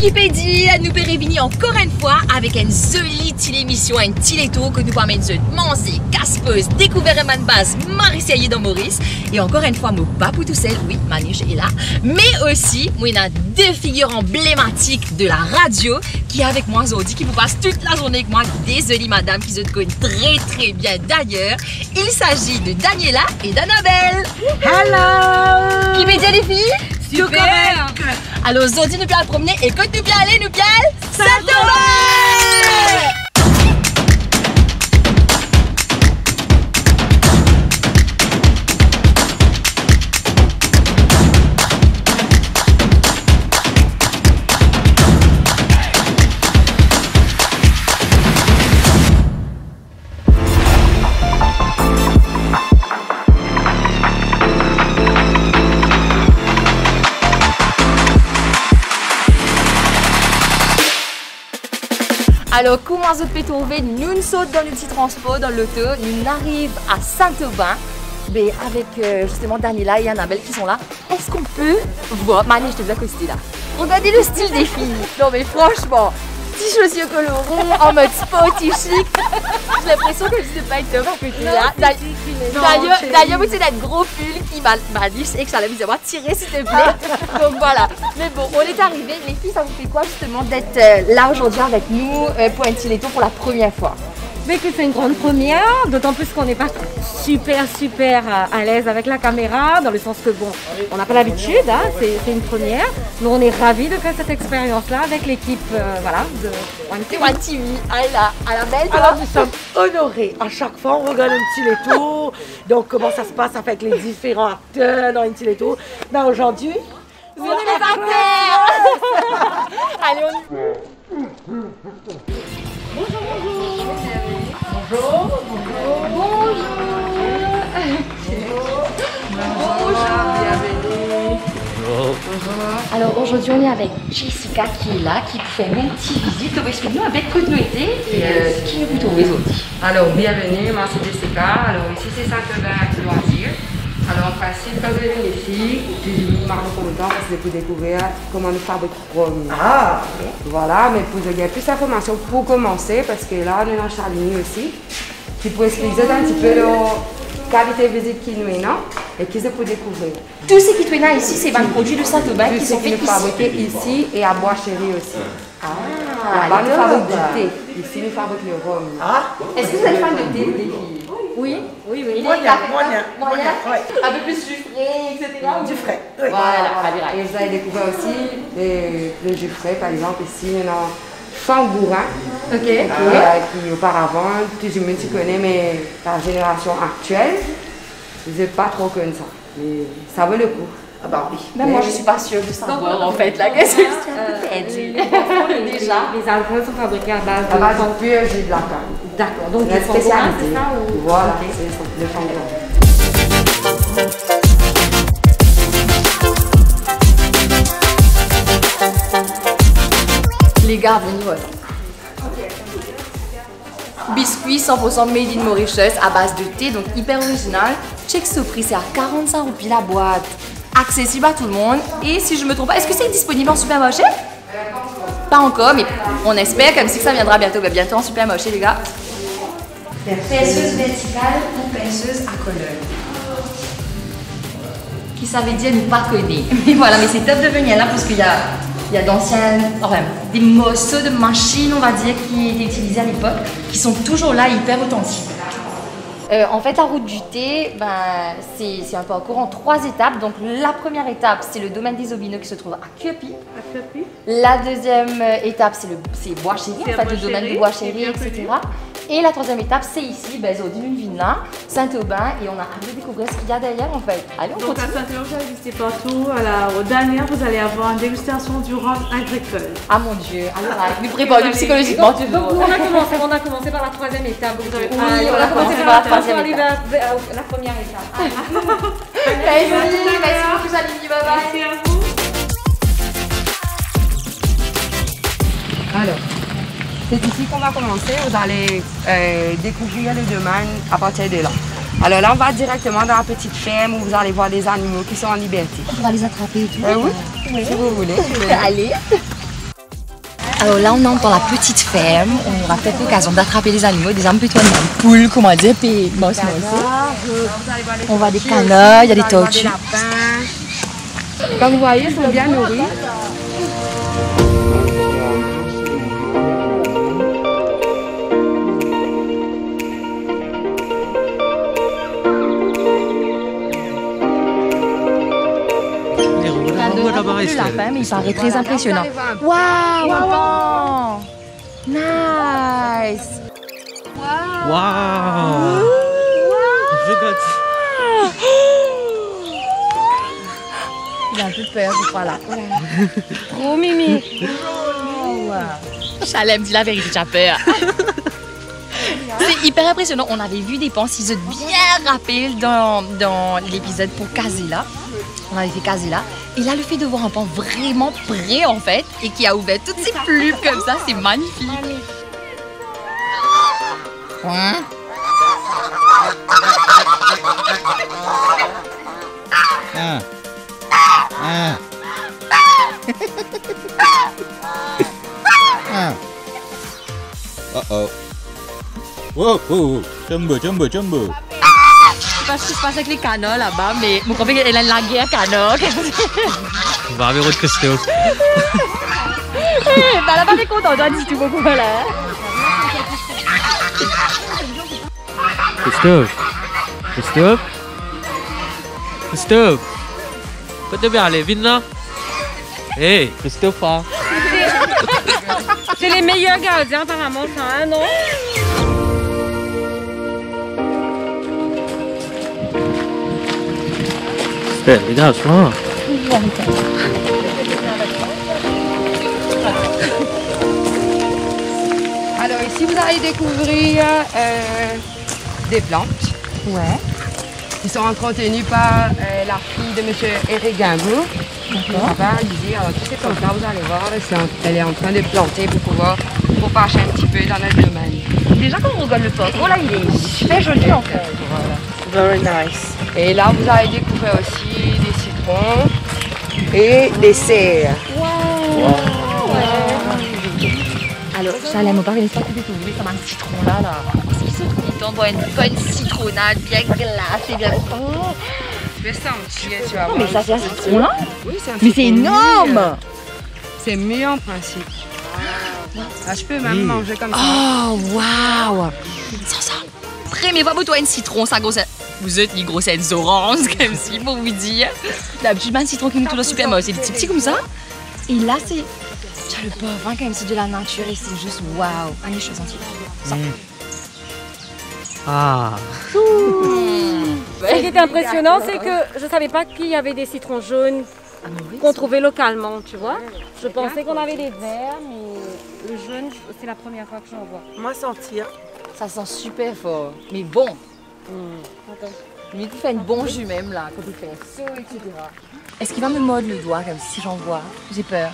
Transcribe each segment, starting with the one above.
Wikipédia nous réunit encore une fois avec une jolie émission, un téléto que nous permet de manger, caspeuse, découvrir une base Marie dans Maurice. Et encore une fois, mon papou tout seul, oui, Manouche est là. Mais aussi, moi, il y a deux figures emblématiques de la radio qui est avec moi aujourd'hui, qui vous passe toute la journée avec moi. Désolée, madame, qui se connaît très bien d'ailleurs. Il s'agit de Daniela et d'Annabelle. Hello! Wikipédia, les filles? Super! Alors aujourd'hui nous allons promener et quand nous allons aller, nous allons Saint-Thomas! Alors, comment vous pouvez trouver? Nous sommes dans le petit transport, dans l'auto. Nous arrivons à Saint-Aubin avec justement Daniela et Annabelle qui sont là. Est-ce qu'on peut voir? Mani, je te veux accoster là. Regardez le style des filles. Non, mais franchement, petits chaussures colorées, en mode sporty chic. J'ai l'impression que je ne sais pas être à côté là. D'ailleurs, vous savez, notre gros pull qui m'a dit et que ça allait vous avoir tiré, s'il te plaît. Donc voilà. Mais bon, on est arrivés. Les filles, ça vous fait quoi justement d'être là aujourd'hui avec nous pour un téléto pour la première fois? Mais que c'est une grande première, d'autant plus qu'on n'est pas super à l'aise avec la caméra, dans le sens que bon, on n'a pas l'habitude, hein, c'est une première. Mais on est ravis de faire cette expérience-là avec l'équipe voilà, de One TV. À la belle. Alors nous sommes honorés. À chaque fois, on regarde un petit téléto. Donc comment ça se passe avec les différents acteurs dans un petit téléto. Ben aujourd'hui, vous êtes les acteurs. Allez, on y va. Alors aujourd'hui on est avec Jessica qui est là, qui fait une petite visite. Donc explique-nous avec quoi nous était et qui nous trouve aujourd'hui. Alors bienvenue, moi c'est Jessica. Alors ici c'est Saint-Aubin Loisir. Alors en principe quand vous venez ici, je marre pour le temps parce que c'est pour découvrir comment nous fabriquons. ah, Voilà, mais pour vous donner plus d'informations pour commencer, parce que là on est dans Charligny aussi, qui peut expliquer un petit peu la qualité de visite qui nous est là et qui c'est pour découvrir. Tout ce qui est là ici, c'est un produit de Saint-Aubin qui sont faits fabriqués ici et à Bois-Chéri aussi. Là-bas nous fabriquons du thé, ici nous fabriquons le rhum. Est-ce que vous êtes fan de thé, les filles? Oui. moyen. Un peu plus sucré, etc. Du frais. Oui. Voilà. Et vous avez découvert aussi le jus frais, par exemple, ici, il y en a Fangourin, qui auparavant, plus ou moins tu connais, mais la génération actuelle, je n'ai pas trop connu ça. Mais ça vaut le coup. Ah bah oui. Mais moi je suis pas sûre de savoir en fait là. Qu'est-ce que c'est déjà? Les alcools sont fabriqués à base À base de pur jus de la canne. D'accord, donc La spécialité. c'est ça ou... Voilà, Okay. c'est le Fangourin. Les gars, venez voir. Biscuits 100% made in Mauritius à base de thé, donc hyper original. Check ce prix, c'est à 45 roupies la boîte. Accessible à tout le monde. Et si je me trompe pas, est-ce que c'est disponible en supermarché? Pas encore, mais on espère comme si ça viendra bientôt. Bientôt en supermarché, les gars. Pinceuse verticale ou pinceuse à colonne. Qui ça veut dire nous pas connaître. Mais voilà, mais c'est top de venir là parce qu'il y a d'anciennes, enfin, des morceaux de machines, on va dire, qui étaient utilisés à l'époque, qui sont toujours là, hyper authentiques. En fait, la route du thé, c'est un parcours en 3 étapes. Donc, la première étape, c'est le domaine des Obinaux qui se trouve à Cuepi. La deuxième étape, c'est Bois-Chéri, en fait, le domaine de Bois-Chéri, etc. Et la troisième étape, c'est ici, Zodine Vina, Saint-Aubin, et on a hâte de découvrir ce qu'il y a derrière en fait. Allez, on donc continue. à Saint-Aubin, vous allez visiter partout. Au dernier, vous allez avoir une dégustation du rhum agricole. Ah mon Dieu, alors nous préparons psychologiquement du Donc on a commencé par la troisième étape. Oui, on a commencé par la troisième étape. étape. La première étape. Merci beaucoup Janine, bye bye. Merci à vous. Alors, c'est ici qu'on va commencer. Vous allez découvrir le domaine à partir de là. Alors là, on va directement dans la petite ferme où vous allez voir des animaux qui sont en liberté. On va les attraper et tout. Oui, si vous voulez. Allez. Alors là, on entre dans la petite ferme. On aura peut-être l'occasion d'attraper des animaux, des ampétoines, des poules, comment dire, puis moi aussi. On voit des canards, il y a des tortues. Comme vous voyez, ils sont bien nourris. Le lapin, mais il paraît très impressionnant. Waouh! Nice! Waouh! Il a un peu peur, je crois, là. Trop mimi. Chalem, dis la vérité, j'ai peur. C'est hyper impressionnant. On avait vu des pensises bien rapides dans l'épisode pour Kazela. On avait fait Kazela. Et là, le fait de voir un pan vraiment près, en fait, et qui a ouvert toutes ses plumes comme ça, c'est magnifique. Hein? Uh-oh. Wow, wow, jumbo. Je sais pas ce qui se passe avec les canards là-bas, mais mon compagnon, elle a la guerre canard. On va arriver au Christophe. Bah là-bas, t'es content, toi, dis tout beaucoup, là. Christophe. Peut-être bien aller, viens là. Hey, Christophe. C'est les meilleurs gardiens apparemment, ça, hein, non? Les gars, je crois. Alors ici, vous allez découvrir des plantes. Ouais. Qui sont entretenues par la fille de M. Eric Gainsbourg. Papa, Lizzie, alors toutes ces plantes-là, vous allez voir, elle est en train de planter pour pouvoir propager un petit peu dans notre domaine. Déjà, quand on regarde le pot, oh là, il est super joli en fait. Voilà. Very nice. Et là, vous allez découvrir aussi des citrons et des serres. Alors, Chalem, on parle une fois que tu ouvres comme un citron là. Parce qu'ils sont contents d'avoir une bonne citronnade bien glacée, bien. Oh, Tu peux sentir, tu vas non, voir. mais ça, c'est un citron là? Oui, c'est un Mais c'est citron énorme! mûr. C'est mieux en principe. Ah, je peux même manger comme ça. Oh, waouh! Ça. Après, mais pas toi une citron, ça grosse. Vous êtes des grosses oranges, comme si, pour vous dire. D'habitude, un citron qui nous trouve au supermarché, c'est des petits comme ça. Et là, c'est. Tu as le parfum, quand même, c'est de la nature et c'est juste waouh! Allez, je vais sentir. Ça. Ah. Ce qui était impressionnant, c'est que je savais pas qu'il y avait des citrons jaunes qu'on trouvait localement, tu vois. Je pensais qu'on avait des verts, mais le jaune, c'est la première fois que j'en vois. Moi, sentir. Ça sent super fort, mais bon. Mais tu fais une bonne jus même là, quand tu fais un saut, etc. Est-ce qu'il va me mordre le doigt comme si j'en vois? J'ai peur.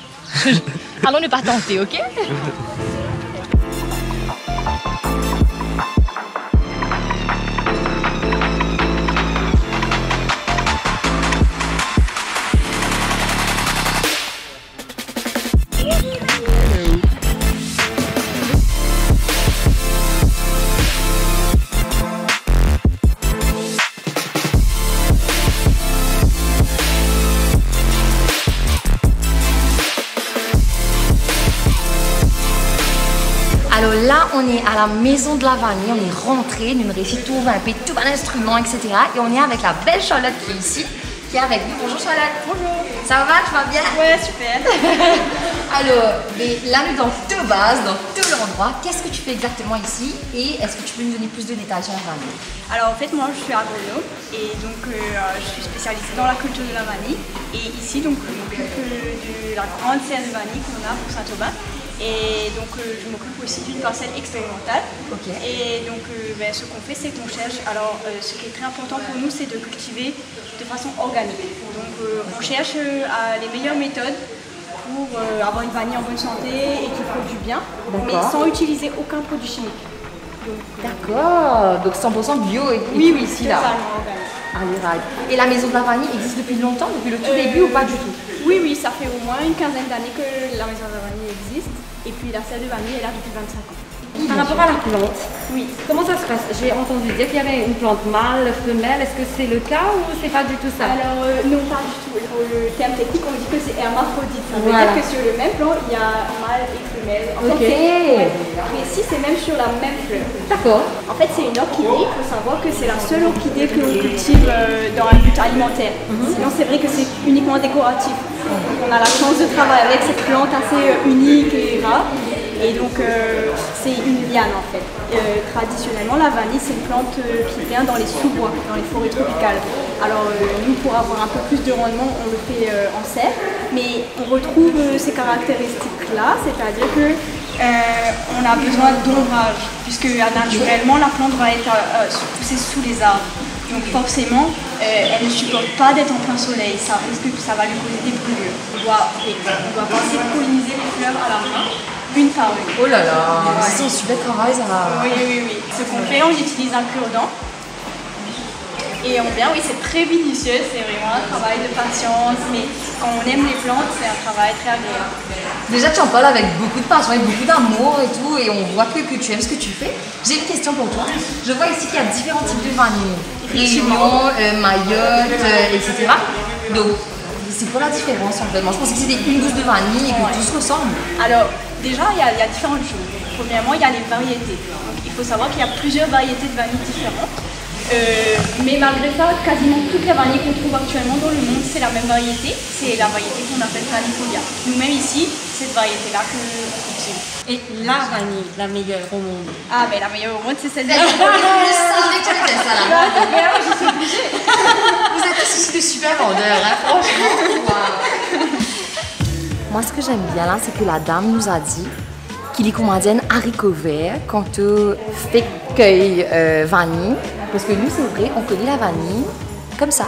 Allons ne pas tenter, ok? Alors là, on est à la maison de la vanille, on est rentré, nous réussit tout un peu, tout un instrument, etc. Et on est avec la belle Charlotte qui est ici, qui est avec nous. Bonjour Charlotte. Bonjour. Ça va, tu vas bien? Ouais, super. Alors, mais là, nous dans deux bases, dans tout l'endroit. Qu'est-ce que tu fais exactement ici? Et est-ce que tu peux nous donner plus de détails sur la vanille? Alors en fait, moi je suis agronome et donc je suis spécialisée dans la culture de la vanille. Et ici, donc, je m'occupe de la grande serre de vanille qu'on a pour Saint-Aubin. Et donc je m'occupe aussi d'une parcelle expérimentale. Ok. Et donc ce qu'on fait, c'est qu'on cherche. Alors ce qui est très important pour nous, c'est de cultiver de façon organique. Donc on cherche les meilleures méthodes pour avoir une vanille en bonne santé et qui produit bien, mais sans utiliser aucun produit chimique. D'accord, donc 100% bio et Oui, tout ici là. totalement organique. Allez, right. Et la maison de la vanille existe depuis longtemps, depuis le tout début ou pas du tout? Oui, ça fait au moins une quinzaine d'années que la maison de la vanille existe. Et puis la serre de vanille est là depuis 25 ans. Par rapport à la plante, Oui. comment ça se passe? J'ai entendu dire qu'il y avait une plante mâle, femelle. Est-ce que c'est le cas ou c'est pas du tout ça? Alors non, pas du tout. Pour le terme technique, on dit que c'est hermaphrodite. Ça veut Voilà. dire que sur le même plan, il y a mâle et femelle. En Ok. fait, mais si c'est même sur la même fleur. D'accord. En fait, c'est une orchidée. Il faut savoir que c'est la seule orchidée que l'on cultive dans un but alimentaire. Sinon, c'est vrai que c'est uniquement décoratif. Donc, on a la chance de travailler avec cette plante assez unique et rare. Et donc, c'est une liane en fait. Traditionnellement, la vanille, c'est une plante qui vient dans les sous-bois, dans les forêts tropicales. Alors, nous, pour avoir un peu plus de rendement, on le fait en serre. Mais on retrouve ces caractéristiques-là, c'est-à-dire que on a besoin d'ombrage, puisque naturellement, la plante va être poussée sous les arbres. Donc forcément, elle ne supporte pas d'être en plein soleil. Ça risque que ça va lui causer des brûlures. On doit penser polliniser les fleurs à la main, une par une. Oh là là, c'est un super travail ça. Oui. Ce qu'on fait, on utilise un cure-dent. Et on vient, oui, c'est très minutieux, c'est vraiment un travail de patience. Mais quand on aime les plantes, c'est un travail très agréable. Déjà, tu en parles avec beaucoup de passion, avec beaucoup d'amour et tout, et on voit que tu aimes ce que tu fais. J'ai une question pour toi. Je vois ici qu'il y a différents types de vanille. Réunion, Mayotte, etc. Donc, c'est quoi la différence en fait? Moi, je pensais que c'était une gousse de vanille et que tout se ressemble. Alors, déjà, il y a différentes choses. Premièrement, il y a les variétés. Donc, il faut savoir qu'il y a plusieurs variétés de vanille différentes. Mais malgré ça, quasiment toutes les vanilles qu'on trouve actuellement dans le monde, c'est la même variété. C'est la variété qu'on appelle Vanifolia. Nous-mêmes ici, c'est cette variété-là que l'on cultive. Et la vanille, la meilleure au monde. Ah, mais la meilleure au monde, c'est celle-là. Je savais que tu allais dire ça là. Vous êtes tous ici des super vendeurs, hein, franchement. Wow. Moi, ce que j'aime bien là, c'est que la dame nous a dit qu'il y commandait un haricot vert quand on fait cueille vanille. Parce que nous, c'est vrai, on connaît la vanille comme ça.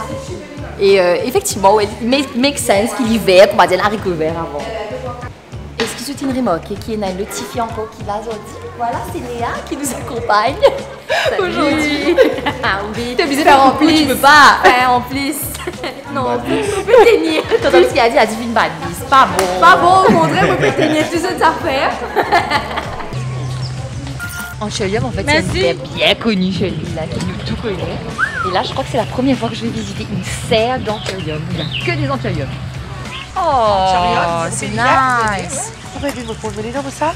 Et effectivement, ouais, make sense qu'il y vert, qu'on va dire un haricot vert avant. Est-ce que c'est une remarque qui est le Tiffy encore qui l'a dit? Voilà, c'est Léa qui nous accompagne aujourd'hui. Ah oui, t'es obligée de faire en plus, tu peux pas. En plus. Non, on peut tenir. T'entends ce qu'il a dit? Il a dit une bad c'est pas bon. Pas bon, au contraire, on peut tenir toutes ces affaires. Antiolium, en fait, c'est une terre bien connue chez lui, là, qui nous tout connaît. Et là, je crois que c'est la première fois que je vais visiter une serre d'antiolium. Il n'y a que des antioliums. Oh, c'est nice. Pourquoi vous pouvez venir comme ça?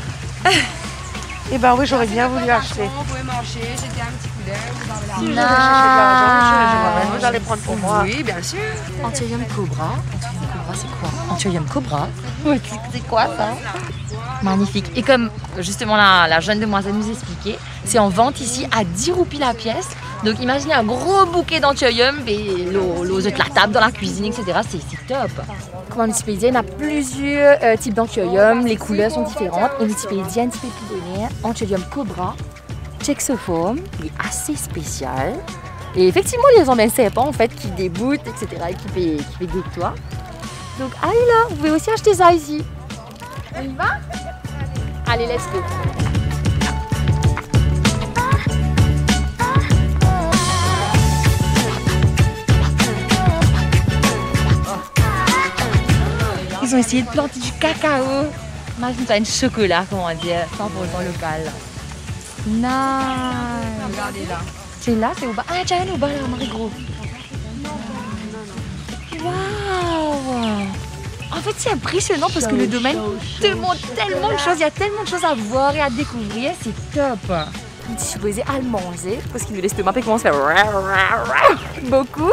Eh ben oui, j'aurais bien voulu acheter. Vous pouvez manger, c'était un petit coup d'œil. Si j'avais cherché de l'argent, vous allez prendre pour moi. Oui, bien sûr. Antiolium cobra. Antiolium cobra, c'est quoi? Antiolium cobra. C'est quoi ça? Magnifique. Et comme justement la jeune demoiselle nous expliquait, c'est en vente ici à 10 roupies la pièce. Donc imaginez un gros bouquet d'antiolium et l'eau de la table dans la cuisine, etc. C'est top. Comme un multipédien, il y a plusieurs types d'antiolium. Les couleurs sont différentes. Et multipédien, multipédien, antiolium cobra, chexoforme, il est assez spécial. Et effectivement, il y a un serpent en fait qui déboute, etc. et qui fait des toits. Donc allez là, vous pouvez aussi acheter ça ici. On y va? Allez, let's go. Ils ont essayé de planter du cacao. Imagine-toi une chocolat, comment dire, 100% local. Nice. Regardez là. C'est là, c'est au bas. Ah, tiens, au bas là, Marie-Gros. Waouh! En fait, c'est impressionnant parce que le domaine te montre tellement de choses. Il y a tellement de choses à voir et à découvrir. C'est top. Je suis posée à le manger parce qu'il nous laisse l'estomac et commence à faire beaucoup.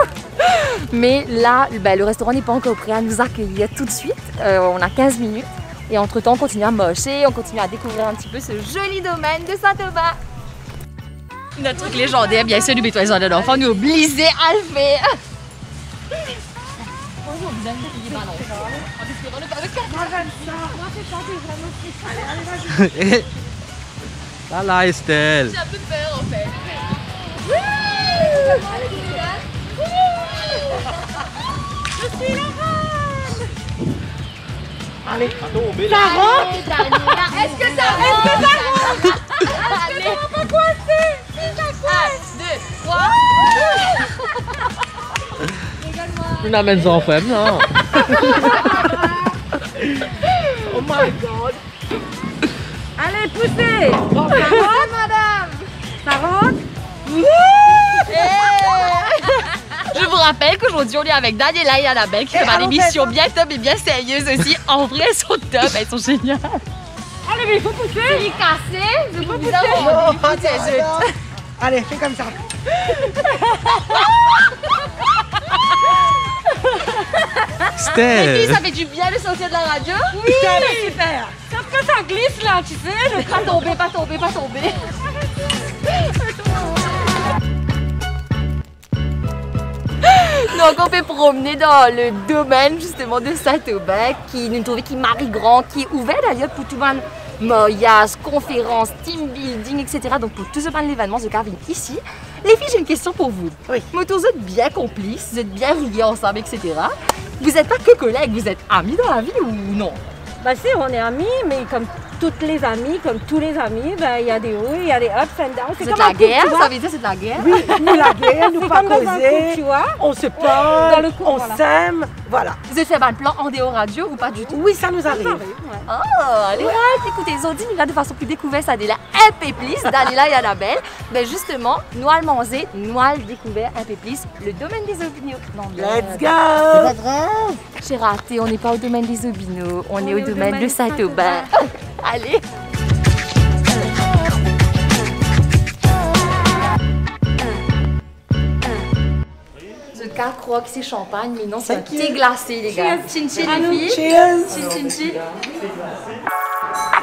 Mais là, le restaurant n'est pas encore prêt à nous accueillir tout de suite. On a 15 minutes. Et entre-temps, on continue à marcher, on continue à découvrir un petit peu ce joli domaine de Saint-Aubin. Notre truc légendaire, bien sûr, du bétoiseur de l'enfant, nous obligés à le faire. Là, là, Estelle. J'ai un peu peur en fait. Je suis la reine. Allez, Ça rentre. Est-ce que ça rentre? Est-ce que ça rentre? Est-ce que ça va pas coincer? Si ça coince. 1, 2, 3. Tu n'amènes en femme, non? oh my god. pousser. Madame. Ça rentre? Je vous rappelle qu'aujourd'hui on est avec Daniela et Annabelle qui font une émission bien top et bien sérieuse aussi. En vrai, elles sont top, elles sont géniales. Allez, mais il faut pousser. Il est cassé, je peux pousser. Allez, fais comme ça. Steph. Ça fait du bien de sortir de la radio. Oui, super. Sauf que ça glisse là, tu sais. Pas tomber, pas tomber, pas tomber. Donc on peut promener dans le domaine justement de Saint-Aubin qui nous trouve qui est Marie Grand, qui est ouvert d'ailleurs pour tout le monde. Mariage, conférences, team building, etc. Donc pour tout ce genre d'événements, je carve ici. Les filles, j'ai une question pour vous. Oui. Vous êtes bien complices, vous êtes bien reliés ensemble, etc. Vous n'êtes pas que collègues, vous êtes amis dans la vie ou non? Bah si, on est amis, mais comme toutes les amies, comme tous les amis, bah, il y a des hauts, il y a des ups and downs. C'est de la guerre, ça veut dire c'est de la guerre? Oui, nous la guerre, nous C'est pas comme dans un couple, causer, tu vois. on se parle, Dans le couple, on voilà. s'aime, voilà. Vous avez fait un plan en dehors radio ou pas du tout? Oui, ça nous arrive. Oh, allez, écoutez, ils ont dit, nous là de façon plus découverte, ça dit là un peu plus, Daniela et Annabelle. Ben justement, nous allons manger, nous allons découvrir un peu plus le domaine des opinions. Let's go! J'ai raté, on n'est pas au domaine des Obino, on est au domaine de Saint-Aubin. Allez! Je crois que c'est champagne, mais non, c'est un thé glacé, les gars. Chin chin, les filles. Cheers! Chin chin.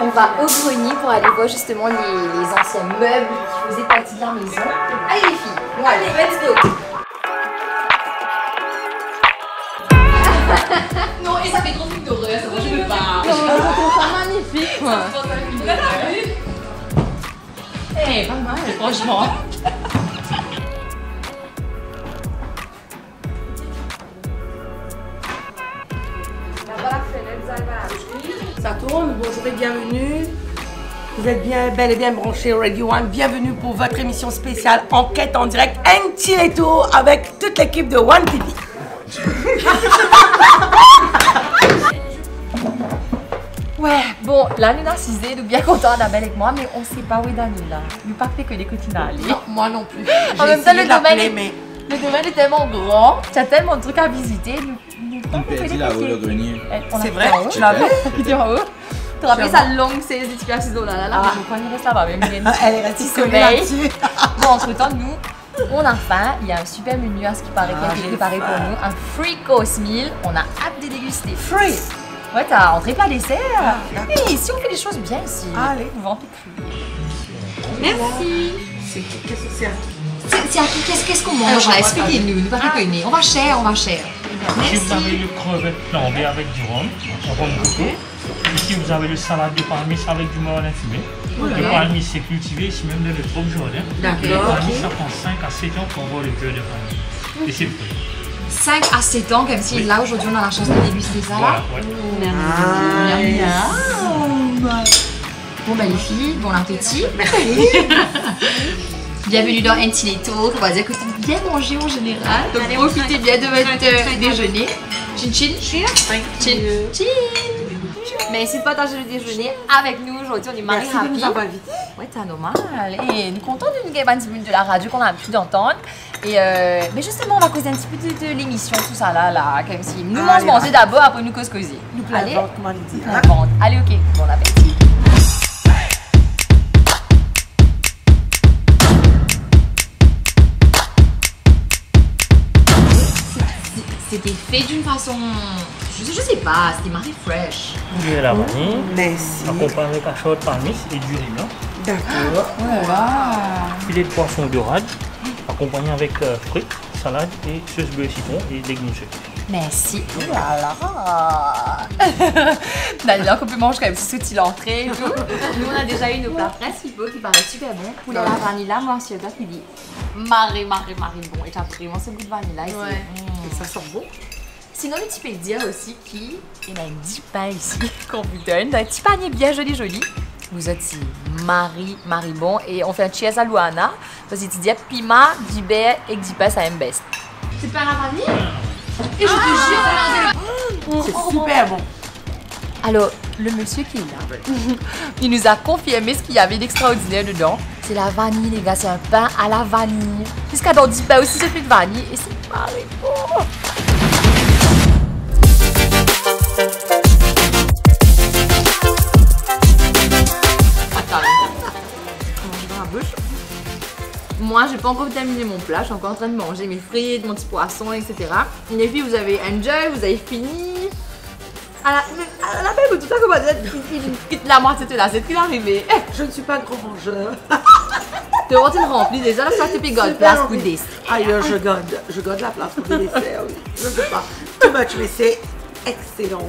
On va au grenier pour aller voir justement les anciens meubles qui faisaient partie de la maison. Allez, les filles, allez, let's go! Non, et ça fait trop truc d'horreur, ça, je veux pas. Je trouve ça magnifique. Eh, pas mal, franchement. Ça tourne, bonjour et bienvenue. Vous êtes bien, bel et bien branchés au Radio One. Bienvenue pour votre émission spéciale Enquête en direct Intiletto avec toute l'équipe de One TV. Ouais, bon, là, nous narcisés, nous bien contents, Annabelle avec moi, mais on sait pas où est Daniela. Nous pas fait que des cotines à aller. Non, moi non plus. En même temps, le domaine, mais... le domaine est tellement grand, tu as tellement de trucs à visiter. Nous pas fait que des grenier. C'est vrai, tu l'as vu? Tu en haut. Tu te rappelles sa longue série d'éducation là là, je crois qu'elle reste là-bas, même Elle est restée sommeil. là-dessus. Bon, entre-temps, nous, on a faim. Il y a un super menu à ce qui paraît qui a été préparé pour nous. Un free course meal. On a hâte de déguster. Free! Ouais, t'as entrée plat dessert. Et ici, on fait des choses bien ici. Allez. Vous vendez cru. Merci. Qu'est-ce qu'on mange là? Expliquez-nous, nous pas connaître. On va cher, on va cher. Ici, vous avez le crevette flambé avec du rhum coco. Ici, vous avez le salade de palmis avec du morelin fumé. Le palmis, c'est cultivé ici même dans le Trope-Jourdain. Le palmis, ça prend 5 à 7 ans pour avoir le cœur de palmis. Et c'est prêt. 5 à 7 ans, comme si là aujourd'hui on a la chance de déguster ça. Voilà, ouais. Bon bah les filles, bon appétit. Bienvenue dans Intiletto, on va dire que c'est bien mangé en général. Donc profitez bien de votre déjeuner. Chin chin. Chin chin. Merci de partager le déjeuner avec nous aujourd'hui. On est Marie Happy. Merci de nous avoir invités. Ouais, t'as normal. Et nous sommes contents de nous gagner 20 minutes de la radio qu'on a l'habitude d'entendre. Et mais justement, on va causer un petit peu de l'émission, tout ça là, comme si nous manger d'abord, après nous causer. Allez, Comment on dit? allez, ok, bon appétit. C'était fait d'une façon, je sais pas, c'était marée fraîche. Vous avez la vanille, Merci. accompagné avec la carotte palmis et du riz blanc. D'accord. Filet de poisson dorade, accompagné avec frites, salade et sauce beurre citron et légumes secs. Merci. Oh là là. Daniela, qu'on peut manger quand même sous l'entrée et tout. Nous, on a déjà eu nos plats principaux qui paraissent super bons. Poulet à la vanilla, moi, c'est qui dit marée bon. Et t'as vraiment ce goût de vanilla ici. Ouais. Et ça sent bon. Sinon, tu peux dire aussi qu'il y a un petit pain ici qu'on vous donne. Un petit panier bien joli. Vous êtes Marie bon. Et on fait un cheers à Luana. Parce que tu dis pima, du beurre et du pain, ça aime best. C'est pas la vanille? Et je te jure, c'est super bon. Alors, le monsieur qui est là, il nous a confirmé ce qu'il y avait d'extraordinaire dedans. C'est la vanille, les gars, c'est un pain à la vanille. Jusqu'à dans du pain aussi, c'est plus de vanille et c'est pareil bon. Attends, dans la bouche. Moi, j'ai pas encore terminé mon plat, je suis encore en train de manger mes frites, mon petit poisson, etc. Les filles, vous avez enjoy, vous avez fini. À la belle, tout ça, comment dire, il quitte la moitié de là, c'est qu'il est arrivé. Je ne suis pas grand mangeur. Tu vas te remplir déjà, là, ça te pigote place pour des. Aïe, je garde la place pour des desserts, oui. Je ne sais pas. Too much, mais c'est excellent.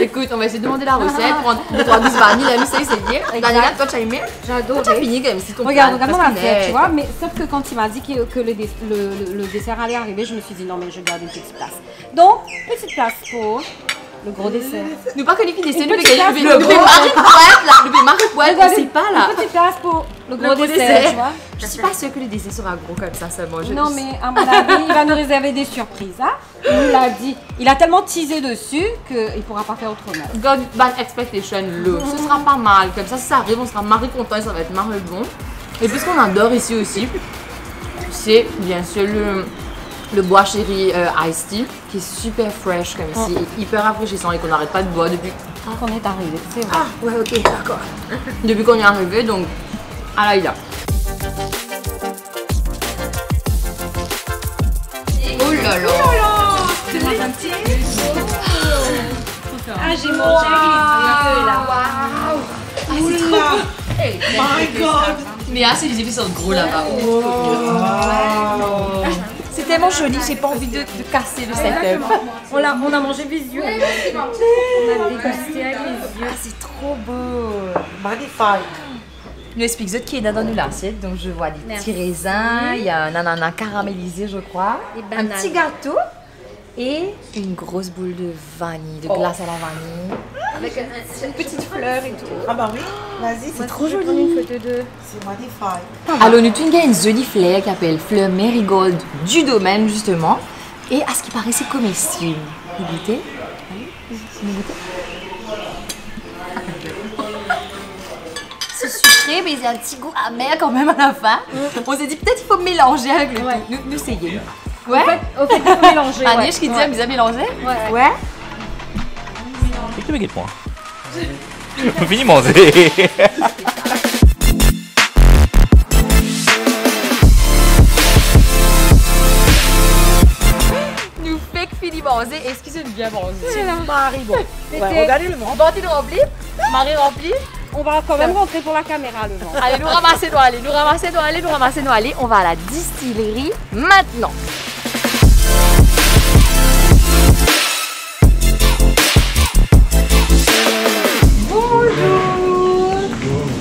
Écoute, on va essayer de demander la recette, prendre 2-3 gousses vanille, la mise à essayer. Daniela, toi, tu as aimé? J'ai adoré. Tu as fini quand même, c'est ton Regarde plat, mon parce assiette, que- tu vois, mais sauf que quand il m'a dit que le dessert allait arriver, je me suis dit non, mais je garde une petite place. Donc, petite place pour le gros dessert. Nous pas connu qui décide, Une nous petite place, le le gros- Marie-Poète, là, le Marie-Poète, on Regardez, sait pas là. Une petite place pour le gros gros dessert, tu vois. Je suis pas sûre que le dessert sera gros comme ça seulement. Non, mais à mon avis, il va nous réserver des surprises. Hein. Il nous l'a dit. Il a tellement teasé dessus qu'il ne pourra pas faire autrement. God, bad expectation, le. Ce sera pas mal. Comme ça, si ça arrive, on sera marre content et ça va être marre bon. Et puis, ce qu'on adore ici aussi, c'est bien sûr le bois chéri iced tea qui est super fresh comme ici, hyper rafraîchissant et qu'on n'arrête pas de boire depuis. Qu'on est arrivé, c'est vrai. Ah, ouais, ok, d'accord. Depuis qu'on est arrivé, donc, à la ida. Oh là là! Ah, j'ai mangé avec les yeux là. Waouh! Ah, c'est trop Oula. beau! Hey, My God. mais ah, c'est les effets sont gros là-bas. C'est tellement joli, j'ai pas envie de casser le setup. On a mangé visuel. On a dégusté avec les yeux. Ah, c'est trop beau! Magnifique. Nous explique ce qui est dans l'assiette. Donc, je vois des petits raisins, il y a un ananas caramélisé, je crois, Des un bananes. petit gâteau et une grosse boule de vanille, de glace à la vanille. Avec une petite fleur et tout. Ah bah oui, vas-y, c'est trop Je vais joli. prendre une photo de. C'est magnifique. Alors, nous avons une jolie fleur qui s'appelle fleur marigold du domaine, justement. Et à ce qui paraît, c'est comestible. Vous goûtez? Allez, vous goûtez? C'est sucré, mais il y a un petit goût amer quand même à la fin. On s'est dit peut-être qu'il faut mélanger avec le tout. Nous essayons. Ouais? Au fait, il faut mélanger. Anish qui dit à Misa mélanger? Ouais. Ouais. Et tu me guettes moi. On finit de manger. Nous fait que fini manger. Excusez-nous bien manger. Voilà. Marie, bon. C'était- Regardez le ventre. Bon, tu nous remplis? Marie remplit? On va quand même rentrer pour la caméra le ventre. Allez, nous ramasser, nous aller, nous ramasser, nous aller, nous ramasser, nous aller. On va à la distillerie maintenant.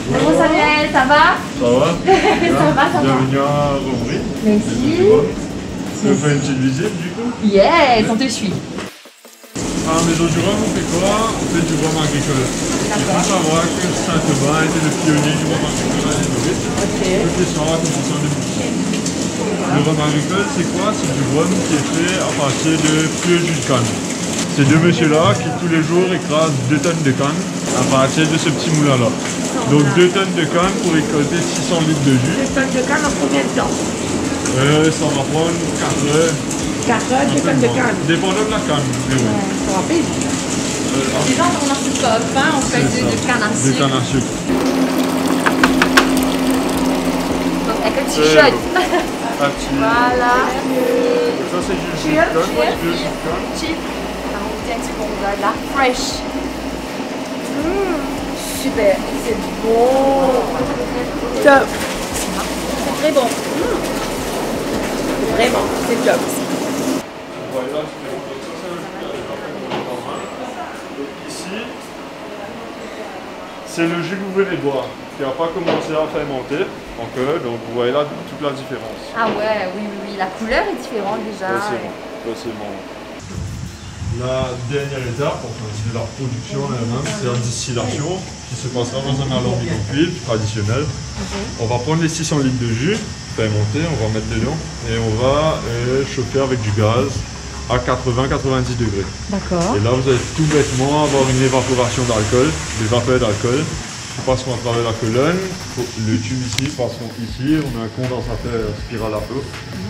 Bonjour Samuel, ça va? Ça va? Ça va, ça va. Bienvenue à Rombry. Merci. Tu veux faire une petite visite du coup? Yes, on te suit. À la Maison du Rhum, on fait quoi? On fait du rhum agricole. Il faut savoir que Saint-Aubin était le pionnier du rhum agricole à l'Innovite. Toutes les soirs, comme ça, de Le rhum agricole, c'est quoi? C'est du rhum qui est fait à partir de vieux jus de canne. C'est deux messieurs-là qui tous les jours écrasent 2 tonnes de canne à partir de ce petit moulin-là. Donc 2 tonnes de canne pour récolter 600 litres de jus. 2 tonnes de canne en combien de temps? Ça va prendre 4 heures. 4 heures, 2 tonnes de canne. Dépendant de la canne, mais oui. C'est rapide. Les gens, on a ce pain en fait C'est ça. de canne à De sucre. canne à sucre. Donc avec un petit C'est shot. Un petit. Voilà. Ça, c'est du jus de canne. Du jus de canne. Cheap. Ça va goûter un petit peu de la fresh. Super, c'est bon. Top. C'est très bon. Vraiment, c'est top. Voilà, donc ici, c'est le jus que vous venez de boire, qui n'a pas commencé à fermenter encore, donc vous voyez là toute la différence. Ah ouais, oui, oui, oui. La couleur est différente déjà. Facilement. La dernière étape, enfin, c'est la production elle-même, c'est la distillation qui se passera dans un alambic en cuivre traditionnel. On va prendre les 600 litres de jus fermenté, on va mettre dedans et on va chauffer avec du gaz à 80-90 degrés. D'accord. Et là, vous allez tout bêtement avoir une évaporation d'alcool, des vapeurs d'alcool qui passeront à travers la colonne. Le tube ici passeront ici. On a un condensateur spirale à eau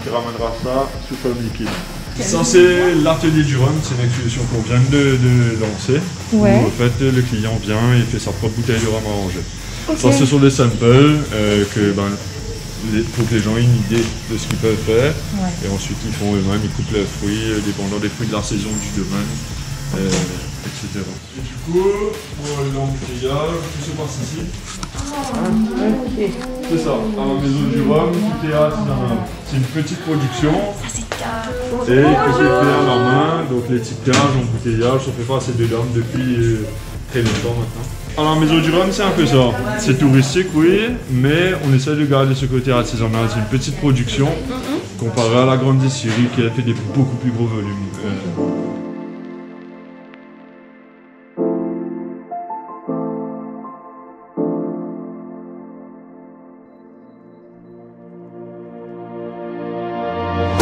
qui ramènera ça sous forme liquide. Ça, c'est l'atelier du rhum. C'est une exposition qu'on vient de lancer. Ouais. Où, en fait, le client vient et fait sa propre bouteille de rhum à ranger. Okay. Ça, ce sont des samples pour que les gens aient une idée de ce qu'ils peuvent faire. Ouais. Et ensuite, ils font eux-mêmes, ils coupent leurs fruits, dépendant des fruits de la saison du domaine, etc. Et du coup, pour l'embouteillage, tout se passe ici. C'est ça, à la maison du rhum, tout est artisanal. C'est une petite production. Et que c'est fait à la main, donc l'étiquetage, l'embouteillage, ça fait pas assez de dames depuis très longtemps maintenant. À la maison du rhum, c'est un peu ça. C'est touristique, oui, mais on essaie de garder ce côté artisanal. C'est une petite production comparée à la grande distillerie qui a fait des beaucoup plus gros volumes.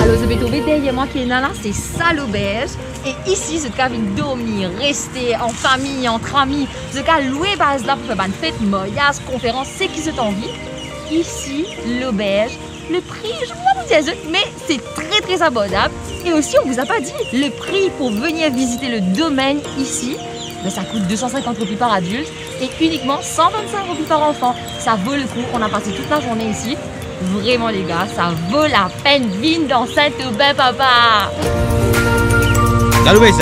Alors, je vais trouver derrière moi qui est là, c'est ça l'auberge. Et ici, je vais dormir, rester en famille, entre amis. Je vais louer base là pour faire une fête, mariage, conférence, c'est qui se envie. Ici, l'auberge, le prix, je ne vais pas vous dire, mais c'est très très abordable. Et aussi, on ne vous a pas dit, le prix pour venir visiter le domaine ici, ben, ça coûte 250 roupies par adulte et uniquement 125 roupies par enfant. Ça vaut le coup, on a passé toute la journée ici. Vraiment les gars, ça vaut la peine. Vigne dans Saint-Aubin, papa. Là, l'ouest,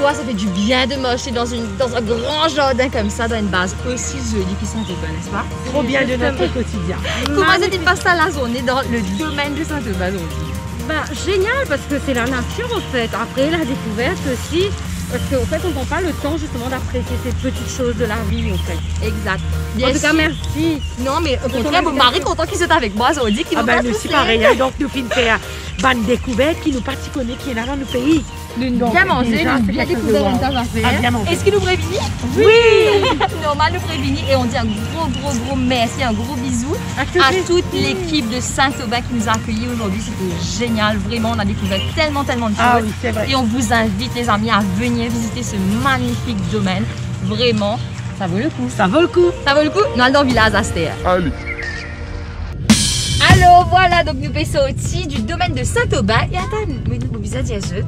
Ça fait du bien de marcher dans un grand jardin comme ça, dans une base aussi jolie qui Saint-Aubin, n'est-ce pas? Trop bien de notre quotidien. Comment ça passe ça la journée dans le domaine de Saint-Aubin aujourd'hui? Bah, génial parce que c'est la nature en fait. Après la découverte aussi, parce qu'en fait on prend pas le temps justement d'apprécier ces petites choses de la vie en fait. Exact. Bien en tout cas merci. Non mais au contraire, mon mari content qu'il soit avec moi, ça dit qu'il nous nous aussi pareil, hein, donc nous finissons faire bonne découverte qui nous pas connaît qui est là dans le pays. Bien manger, bien découvert une tâche à faire. Est-ce qu'il nous prévenit? Oui. Normal, nous prévenir et on dit un gros merci, un gros bisou à toute l'équipe de Saint-Aubin qui nous a accueillis aujourd'hui. C'était génial, vraiment, on a découvert tellement de choses. Ah oui, c'est vrai. Et on vous invite les amis à venir visiter ce magnifique domaine. Vraiment, ça vaut le coup. Ça vaut le coup. Ça vaut le coup. Nous allons dans le village Aster. Allez. Alors voilà, donc nous passons au-dessus du domaine de Saint-Aubin et attends, mais nous vous dire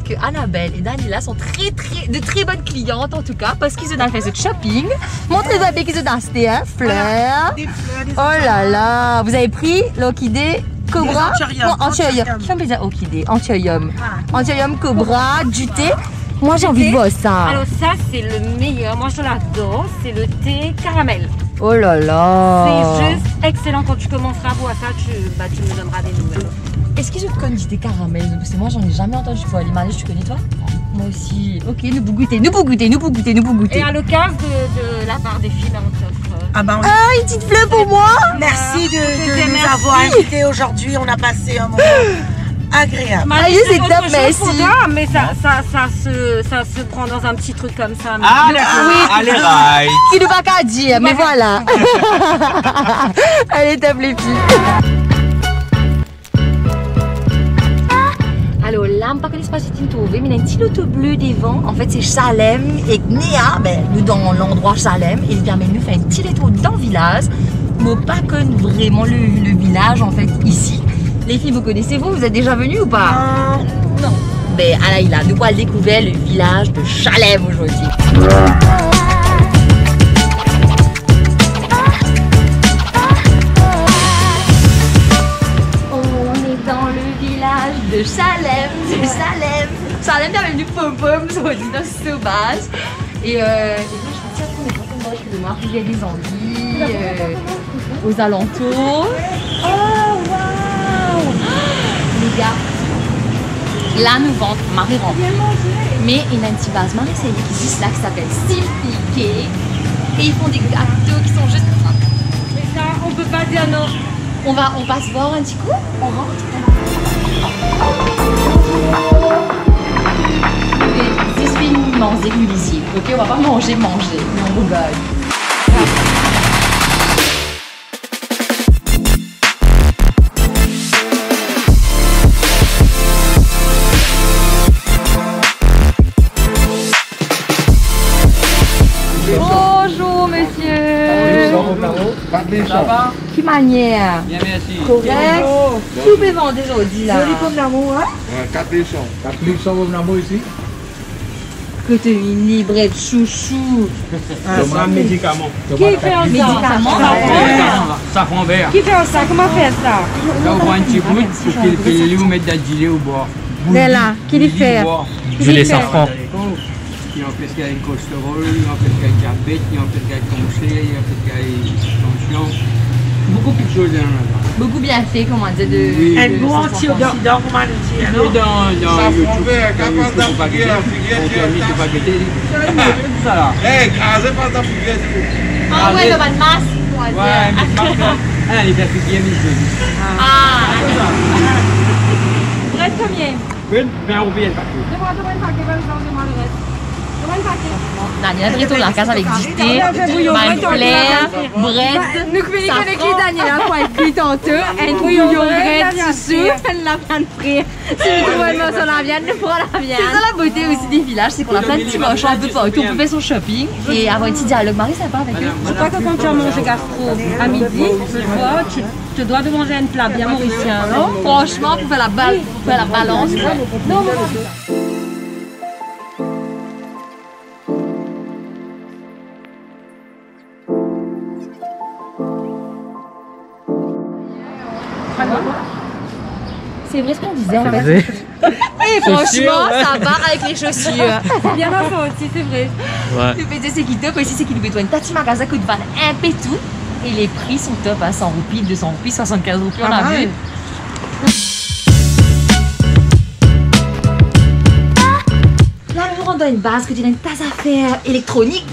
que Annabelle et Daniela sont de très bonnes clientes en tout cas parce qu'ils ont fait ce shopping. Montrez-vous bien qu'ils ont acheté un fleur. Oh là là, vous avez pris l'orchidée Cobra, Anthurium. Je peux dire orchidée, Anthurium. Anthurium Cobra, du thé. Moi j'ai envie de voir ça. Alors ça c'est le meilleur, moi je l'adore, c'est le thé caramel. Oh là là. C'est juste excellent, quand tu commenceras à boire ça, tu me donneras des nouvelles. Est-ce que je connais du thé caramel? Parce que moi j'en ai jamais entendu. Faut aller Marie, tu connais toi? Moi aussi. Ok, nous pouvons goûter. Et à l'occasion de la part des filles, on t'offre. Ah bah ah, une petite fleur pour moi. Merci de nous avoir invités aujourd'hui, on a passé un moment agréable. C'est top, merci. Mais ça se prend dans un petit truc comme ça. Allez, right. Qui nous va qu'à dire, mais voilà. Allez, top les filles. Alors là, je ne sais pas si tu me trouves, mais il y a un petit loto bleu devant. En fait, c'est Chalem et Néa, nous dans l'endroit Chalem. Et bien, nous fait un petit détour dans le village. Mais pas connaître vraiment le village, en fait, ici. Les filles, vous connaissez vous êtes déjà venues ou pas? Non. Ben, Alaïla, nous allons découvrir le village de Chalem aujourd'hui. On est dans le village de Chalem, Chalem, bienvenue pom-pom, aujourd'hui dans ce sauvage. Et moi, je vais dire qu'on est de marche, il y a des envies aux alentours. Oh, waouh! Les gars, là nous vendons Marie rentre. Mais il y a une petite base Marie Céline qui existe là qui s'appelle Simpliqué. Et ils font des gâteaux qui sont juste. Mais ça, on peut pas dire non. On passe voir un petit coup? On rentre? va pas manger, mais on regarde. Bonjour monsieur. Ça va? Quelle manière? Bien, merci. Correct. Tout peut vendre aujourd'hui là. Joli pomme d'amour, hein? 4 lichons. 4 lichons, vous venez ici? Que tu une librette chouchou. C'est un médicament. Qui fait un Médicament. Ça prend vert. Qui fait ça? Comment faire ça? Là, on prend un petit bout pour qu'il vous mette d'adilé au bord. Mais là, qui lui fait? Du lait safran. Il en fait qu'il y a une cholestérol, il en fait qu'il y a le diabète, il en fait qu'il y a le cancer, il en fait qu'il y a la tension. Beaucoup plus de choses là. Beaucoup bien fait, comment dire, de... Oui, Un gros antioxydant, comment le dire? dans YouTube, il faut pas guetter. Tout ça là. Ah ouais, le bas de masse. Ouais, mais ah, les perfections, Ah, Reste combien? une, 20 roupies le paquet. Demande un paquet, demande le reste. Demande un paquet. Daniela est retournée dans la case avec du thé, même clair, brette, Nous communiquons avec qui Daniela pour être cuit tantôt. Un bouillon brette, sous, la viande frite. Si vous trouvez le morceau de la viande, nous prenons la viande. c'est ça la beauté aussi des villages, c'est qu'on a plein de petits marchands un peu partout, on peut faire son shopping et avoir un petit dialogue. Marie, sympa avec eux. Je crois que quand tu as mangé gastro à midi, ce soir, tu te dois de manger un plat bien mauricien, non? Franchement, pour faire la balance. Non, non, non. C'est vrai ce qu'on disait en fait. Et franchement, ça va avec les chaussures. C'est bien dans ça aussi, c'est vrai. Ouais. Le petit c'est qui top, ici c'est qui nous besoin. Tati magasin coûte 20 un pétou. Et les prix sont top, hein, 100 roupies, 200 roupies, 75 roupies, on a vu. Là, nous rentrons dans une base que tu as une tasse à faire électronique.